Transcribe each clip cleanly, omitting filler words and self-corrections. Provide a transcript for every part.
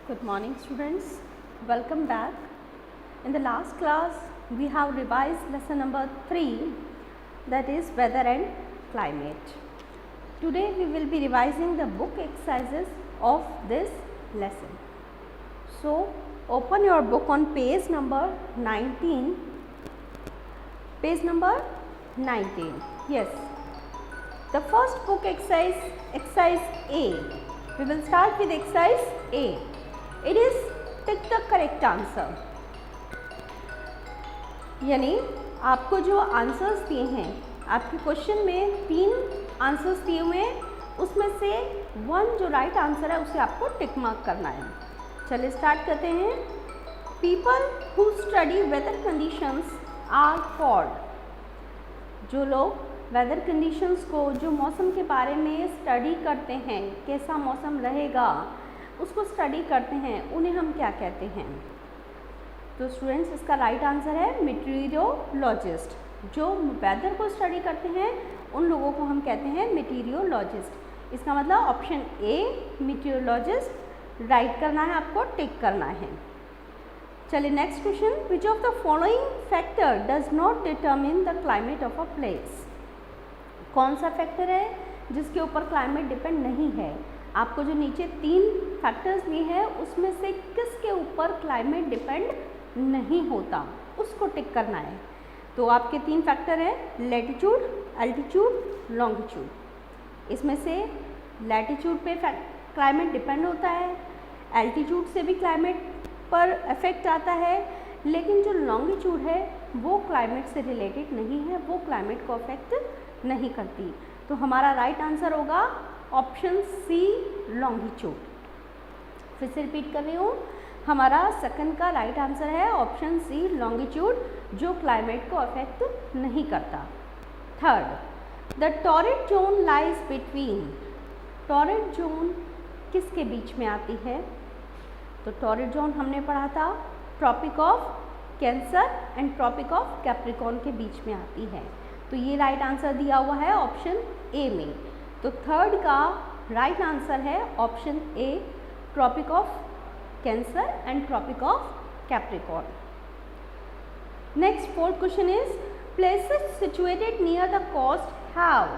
Good morning students, welcome back. In the last class we have revised lesson number 3, that is weather and climate. Today we will be revising the book exercises of this lesson. So open your book on page number 19. Page number 19. Yes. The first book exercise A. We will start with exercise A. It is tick the correct answer. यानी आपको जो answers दिए हैं, आपके question में 3 answers दिए हुए हैं, उसमें से 1 जो राइट आंसर है उसे आपको टिक मार्क करना है. चलिए स्टार्ट करते हैं. People who study weather conditions are called. जो लोग वेदर कंडीशंस को, जो मौसम के बारे में स्टडी करते हैं, कैसा मौसम रहेगा उसको स्टडी करते हैं, उन्हें हम क्या कहते हैं? तो स्टूडेंट्स इसका राइट आंसर है मेटीरियोलॉजिस्ट. जो वेदर को स्टडी करते हैं उन लोगों को हम कहते हैं मेटीरियोलॉजिस्ट. इसका मतलब ऑप्शन ए मेटीरियोलॉजिस्ट राइट करना है, आपको टिक करना है. चलिए next question. Which of the following factor does not determine the climate of a place. कौन सा फैक्टर है जिसके ऊपर क्लाइमेट डिपेंड नहीं है? आपको जो नीचे 3 फैक्टर्स दिए हैं उसमें से किसके ऊपर क्लाइमेट डिपेंड नहीं होता, उसको टिक करना है. तो आपके 3 फैक्टर हैं लैटिट्यूड, एल्टीट्यूड, लॉन्गिट्यूड. इसमें से लैटिट्यूड पे क्लाइमेट डिपेंड होता है, एल्टीट्यूड से भी क्लाइमेट पर इफेक्ट आता है, लेकिन जो लॉन्गिट्यूड है वो क्लाइमेट से रिलेटेड नहीं है, वो क्लाइमेट को अफेक्ट नहीं करती. तो हमारा राइट आंसर होगा ऑप्शन सी लॉन्गिट्यूड. फिर से रिपीट कर रही हूँ, हमारा सेकंड का राइट आंसर है ऑप्शन सी लॉन्गिट्यूड, जो क्लाइमेट को अफेक्ट नहीं करता. Third, the torrid zone lies between. Torrid zone किसके बीच में आती है? तो टॉरिड जोन हमने पढ़ा था tropic of Cancer and tropic of Capricorn के बीच में आती है. तो ये राइट आंसर दिया हुआ है ऑप्शन ए में. तो थर्ड का राइट आंसर है option a tropic of Cancer and tropic of Capricorn. Next fourth question is places situated near the coast have.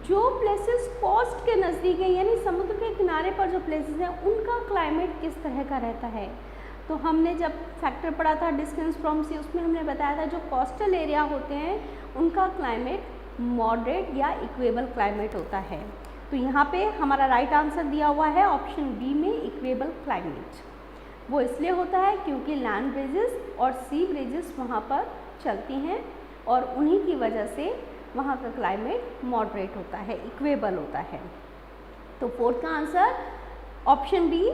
जो प्लेसेस कोस्ट के नज़दीक है यानी समुद्र के किनारे पर जो प्लेसेस हैं उनका क्लाइमेट किस तरह का रहता है? तो हमने जब फैक्टर पढ़ा था डिस्टेंस फ्रॉम सी, उसमें हमने बताया था जो कोस्टल एरिया होते हैं उनका क्लाइमेट मॉडरेट या इक्वेबल क्लाइमेट होता है. तो यहाँ पे हमारा राइट आंसर दिया हुआ है ऑप्शन बी में इक्वेबल क्लाइमेट. वो इसलिए होता है क्योंकि लैंड ब्रिजेस और सी ब्रिजेस वहाँ पर चलती हैं और उन्हीं की वजह से वहाँ का क्लाइमेट मॉडरेट होता है, इक्वेबल होता है. तो फोर्थ का answer option b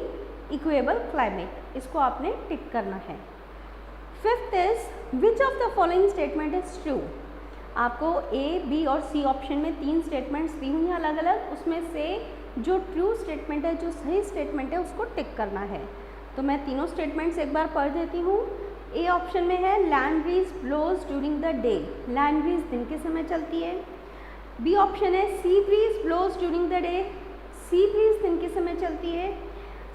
equable climate, इसको आपने टिक करना है. Fifth is which of the following statement is true. आपको ए, बी और सी ऑप्शन में 3 स्टेटमेंट्स दी हुई हैं अलग अलग, उसमें से जो ट्रू स्टेटमेंट है, जो सही स्टेटमेंट है उसको टिक करना है. तो मैं तीनों स्टेटमेंट्स एक बार पढ़ देती हूँ. ए ऑप्शन में है land breeze blows during the day. Land breeze दिन के समय चलती है. बी ऑप्शन है sea breeze blows during the day. Sea breeze दिन के समय चलती है.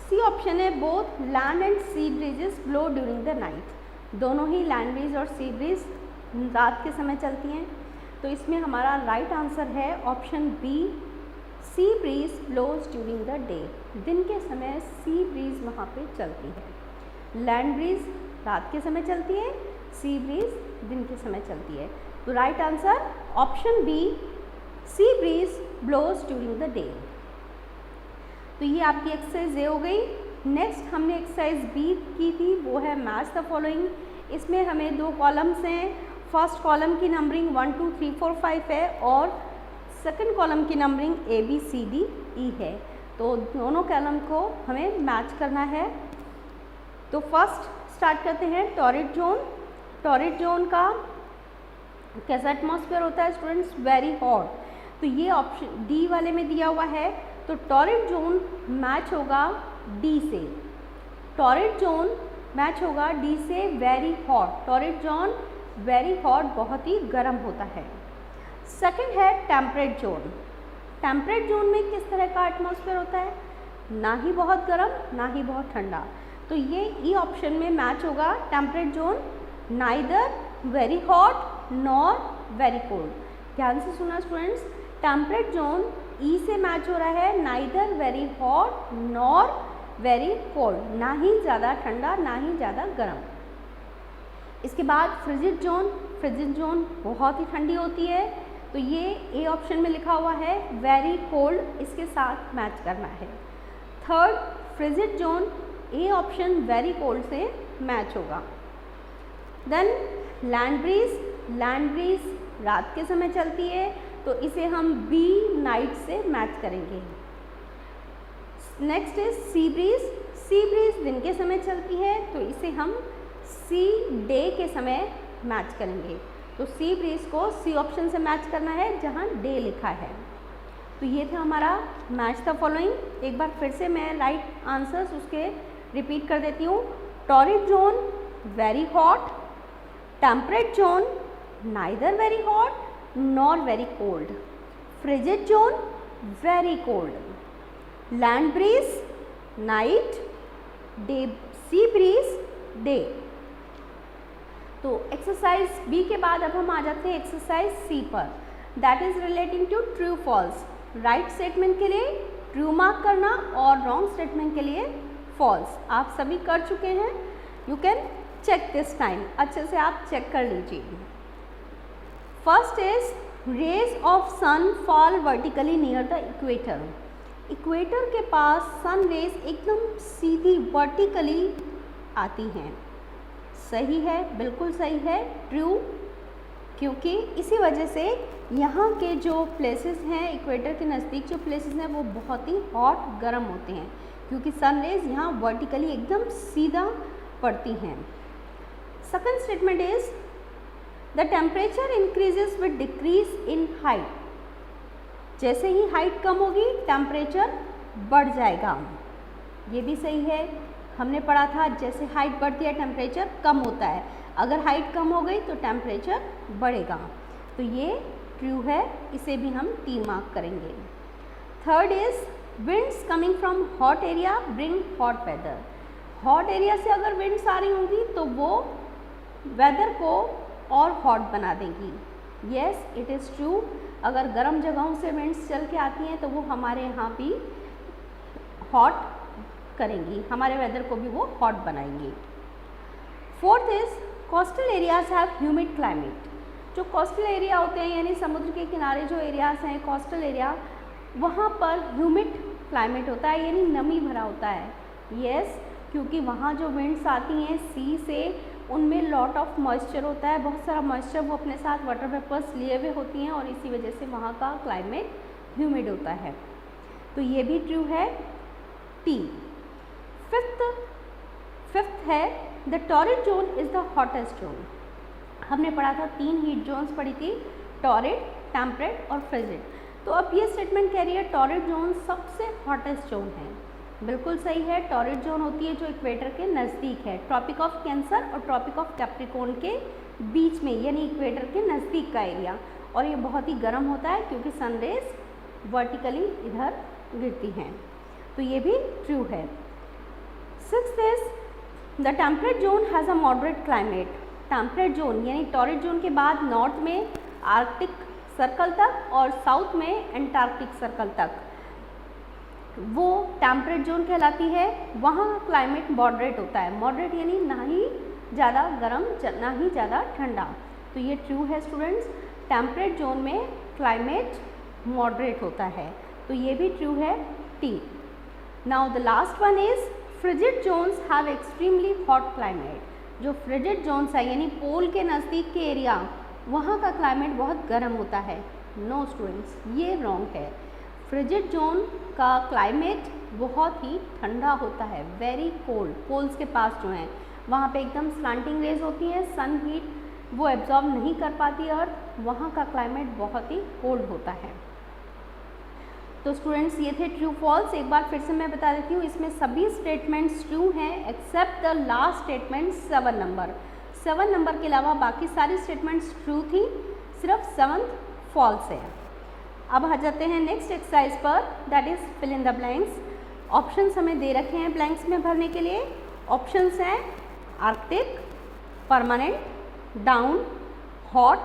सी ऑप्शन है both land and sea breezes blow during the night. दोनों ही लैंड ब्रीज और सी ब्रीज रात के समय चलती हैं. तो इसमें हमारा राइट आंसर है option b sea breeze blows during the day. दिन के समय सी ब्रीज वहाँ पे चलती है. लैंड ब्रीज रात के समय चलती है, सी ब्रीज दिन के समय चलती है. तो right answer option b sea breeze blows during the day. तो ये आपकी एक्सरसाइज ए हो गई. नेक्स्ट हमने एक्सरसाइज बी की थी, वो है मैच द फॉलोइंग. इसमें हमें 2 कॉलम्स हैं. फर्स्ट कॉलम की नंबरिंग 1 2 3 4 5 है और सेकंड कॉलम की numbering a b c d e है. तो दोनों कॉलम को हमें मैच करना है. तो फर्स्ट स्टार्ट करते हैं टॉरिड जोन. टॉरिड जोन का कैसा एटमॉस्फेयर होता है स्टूडेंट्स? Very hot. तो ये ऑप्शन डी वाले में दिया हुआ है. तो टॉरिड जोन मैच होगा डी से. टॉरिड जोन मैच होगा डी से very hot. Torrid zone very hot, बहुत ही गर्म होता है. सेकंड है टेम्परेट जोन. टेम्परेट जोन में किस तरह का एटमॉस्फेयर होता है? ना ही बहुत गर्म ना ही बहुत ठंडा। तो ये ई ऑप्शन में मैच होगा temperate zone, neither very hot nor very cold. ध्यान से सुना स्टूडेंट्स, टेम्परेट जोन ई से मैच हो रहा है, neither very hot nor very cold, ना ही ज़्यादा ठंडा ना ही ज़्यादा गर्म। इसके बाद फ्रिजिड जोन, फ्रिजिड जोन बहुत ही ठंडी होती है, तो ये ए ऑप्शन में लिखा हुआ है वेरी कोल्ड, इसके साथ मैच करना है। Third frigid zone, a option very cold से मैच होगा। Then land breeze, land breeze रात के समय चलती है, तो इसे हम बी नाइट से मैच करेंगे। Next is sea breeze, sea breeze दिन के समय चलती है, तो इसे हम सी डे के समय मैच करेंगे। तो सी ब्रीज को सी ऑप्शन से मैच करना है जहाँ डे लिखा है। तो ये था हमारा मैच द फॉलोइंग। एक बार फिर से मैं राइट आंसर्स उसके रिपीट कर देती हूँ। Torrid zone very hot, temperate zone neither very hot nor very cold, frigid zone very cold, land breeze night, day sea bridge day. तो एक्सरसाइज बी के बाद अब हम आ जाते हैं एक्सरसाइज सी पर, that is relating to true false. Right statement के लिए ट्रू मार्क करना और रॉन्ग स्टेटमेंट के लिए फॉल्स। आप सभी कर चुके हैं, you can check this time, अच्छे से आप चेक कर लीजिए। First is rays of sun fall vertically near the equator. Equator के पास सन रेज एकदम सीधी वर्टिकली आती हैं। सही है, बिल्कुल सही है, ट्रू, क्योंकि इसी वजह से यहाँ के जो प्लेसेस हैं इक्वेटर के नज़दीक जो प्लेसेस हैं वो बहुत ही हॉट गर्म होते हैं, क्योंकि सन रेज यहाँ वर्टिकली एकदम सीधा पड़ती हैं। Second statement is the temperature increases with decrease in height. जैसे ही हाइट कम होगी टेम्परेचर बढ़ जाएगा, ये भी सही है। हमने पढ़ा था जैसे हाइट बढ़ती है टेम्परेचर कम होता है, अगर हाइट कम हो गई तो टेम्परेचर बढ़ेगा, तो ये ट्रू है, इसे भी हम टी मार्क करेंगे। Third is winds coming from hot area bring hot weather. Hot area से अगर विंड्स आ रही होंगी तो वो वेदर को और हॉट बना देंगी। येस इट इज़ ट्रू, अगर गर्म जगहों से विंड्स चल के आती हैं तो वो हमारे यहाँ भी हॉट करेंगी, हमारे वेदर को भी वो हॉट बनाएंगी। Fourth is coastal areas have humid climate. जो कोस्टल एरिया होते हैं यानी समुद्र के किनारे जो एरियाज हैं कोस्टल एरिया, वहाँ पर ह्यूमिड क्लाइमेट होता है यानी नमी भरा होता है। येस, क्योंकि वहाँ जो विंड्स आती हैं सी से उनमें लॉट ऑफ मॉइस्चर होता है, बहुत सारा मॉइस्चर वो अपने साथ वाटर वेपर्स लिए हुए होती हैं और इसी वजह से वहाँ का क्लाइमेट ह्यूमिड होता है, तो ये भी ट्रू है, टी। फिफ्थ है the torrid zone is the hottest zone. हमने पढ़ा था 3 हीट जोन्स पढ़ी थी, टॉरिड, टेम्परेट और फ्रिजिड। तो अब ये स्टेटमेंट कह रही है टॉरिड जोन सबसे हॉटेस्ट जोन है। बिल्कुल सही है, टॉरिड जोन होती है जो इक्वेटर के नज़दीक है, ट्रॉपिक ऑफ कैंसर और ट्रॉपिक ऑफ कैप्रिकॉर्न के बीच में यानी इक्वेटर के नज़दीक का एरिया, और ये बहुत ही गर्म होता है क्योंकि सनरेज वर्टिकली इधर गिरती हैं, तो ये भी ट्रू है। Sixth is the temperate zone has a moderate climate. Temperate zone यानी टॉरिड जोन के बाद नॉर्थ में आर्कटिक सर्कल तक और साउथ में एंटार्क्टिक सर्कल तक वो टेम्परेट जोन कहलाती है। वहाँ क्लाइमेट मॉडरेट होता है, मॉडरेट यानी ना ही ज़्यादा गर्म ना ही ज़्यादा ठंडा, तो ये ट्रू है स्टूडेंट्स, टेम्परेट जोन में क्लाइमेट मॉडरेट होता है, तो ये भी ट्रू है, T. Now the last one is frigid zones have extremely hot climate. जो फ्रिजिड जोन्स है यानी पोल के नज़दीक के एरिया, वहाँ का क्लाइमेट बहुत गर्म होता है। नो स्टूडेंट्स, ये रॉन्ग है। फ्रिजिड जोन का क्लाइमेट बहुत ही ठंडा होता है, वेरी कोल्ड। पोल्स के पास जो हैं वहाँ पे एकदम स्लांटिंग रेज होती हैं, सन हीट वो एब्जॉर्ब नहीं कर पाती अर्थ, वहाँ का क्लाइमेट बहुत ही कोल्ड होता है। तो स्टूडेंट्स ये थे ट्रू फॉल्स। एक बार फिर से मैं बता देती हूँ, इसमें सभी स्टेटमेंट्स ट्रू हैं except the last statement 7 number. 7 number के अलावा बाकी सारी स्टेटमेंट्स ट्रू थी, सिर्फ 7th फॉल्स है। अब आ जाते हैं नेक्स्ट एक्सरसाइज पर, that is fill in the blanks. Options हमें दे रखे हैं ब्लैंक्स में भरने के लिए। ऑप्शंस हैं Arctic, permanent, down, hot,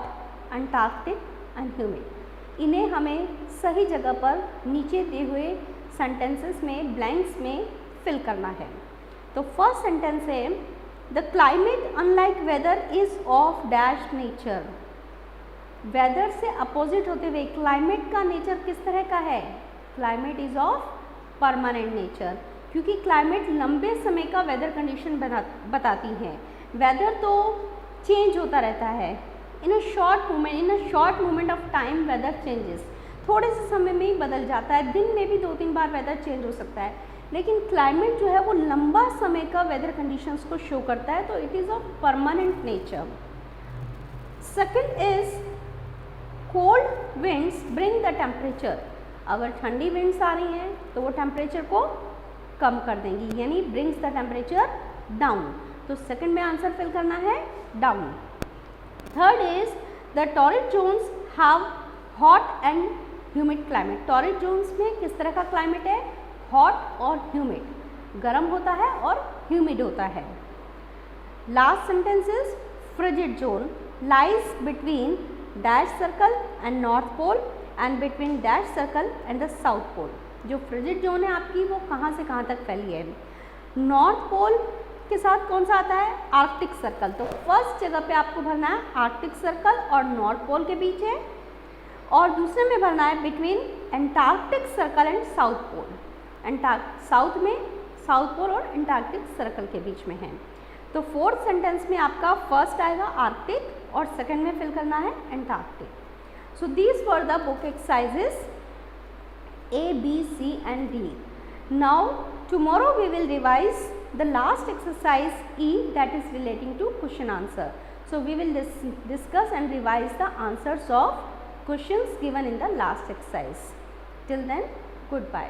Antarctic and humid. इन्हें हमें सही जगह पर नीचे दिए हुए सेंटेंसेस में ब्लैंक्स में फिल करना है। तो फर्स्ट सेंटेंस है the climate unlike weather is of dash nature. Weather से अपोजिट होते हुए क्लाइमेट का नेचर किस तरह का है? Climate is of permanent nature, क्योंकि क्लाइमेट लंबे समय का वेदर कंडीशन बताती है। वेदर तो चेंज होता रहता है। In a short moment of time weather changes, थोड़े से समय में ही बदल जाता है। दिन में भी 2-3 बार वेदर चेंज हो सकता है, लेकिन क्लाइमेट जो है वो लंबा समय का वेदर कंडीशंस को शो करता है, तो it is of permanent nature. Second is cold winds bring the temperature. अगर ठंडी विंड्स आ रही हैं तो वो टेम्परेचर को कम कर देंगी, यानी ब्रिंग्स द टेम्परेचर डाउन। तो सेकंड में आंसर फिल करना है down. Third is the torrid zones have hot and humid climate. Torrid zones में किस तरह का क्लाइमेट है? हॉट और ह्यूमिड, गर्म होता है और ह्यूमिड होता है। Last sentence is frigid zone lies between dash circle and north pole and between dash circle and the south pole. जो फ्रिजिड जोन है आपकी वो कहाँ से कहाँ तक फैली है? नॉर्थ पोल के साथ कौन सा आता है? Arctic circle. तो फर्स्ट जगह पे आपको भरना है आर्कटिक सर्कल और नॉर्थ पोल के बीच है, और दूसरे में भरना है between Antarctic circle and south pole. साउथ में साउथ पोल और एंटार्क्टिक सर्कल के बीच में है। तो फोर्थ सेंटेंस में आपका फर्स्ट आएगा आर्कटिक और सेकंड में फिल करना है Antarctic. So these were the book exercises A, B, C and D. Now tomorrow we will revise the last exercise E, that is relating to question answer. So we will discuss and revise the answers of questions given in the last exercise. Till then, goodbye.